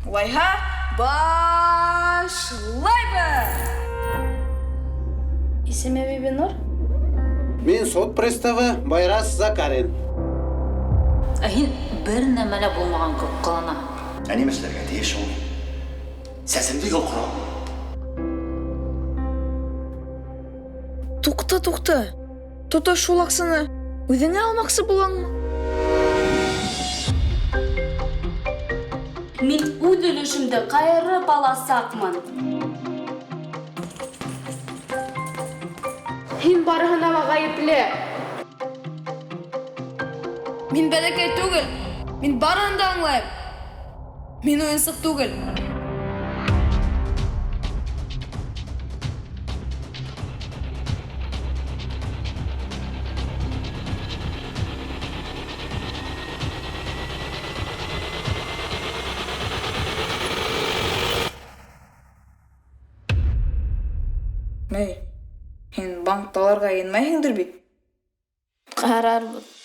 Улайха, башлайбыз! Исеме Бибинур? Мен сот приставы Байрас Закарин. Һин бер нәмәлә булмаган күп кылана. Әни мәсләргә тиеш ул. Сәсемде юқра. Туқта. Тота шул аксаны үҙеңә алмаксы булаңмы? Мин үҙ өлөшөмдө кайырып аласакмын. Һин барыһына ла гаепле. Мин бәләкәй түгел. Мин барыһын да аңлайым. Мин уйынсыҡ түгел. Һин банкталарға инмәйһеңдер бит? Ҡарарбыҙ.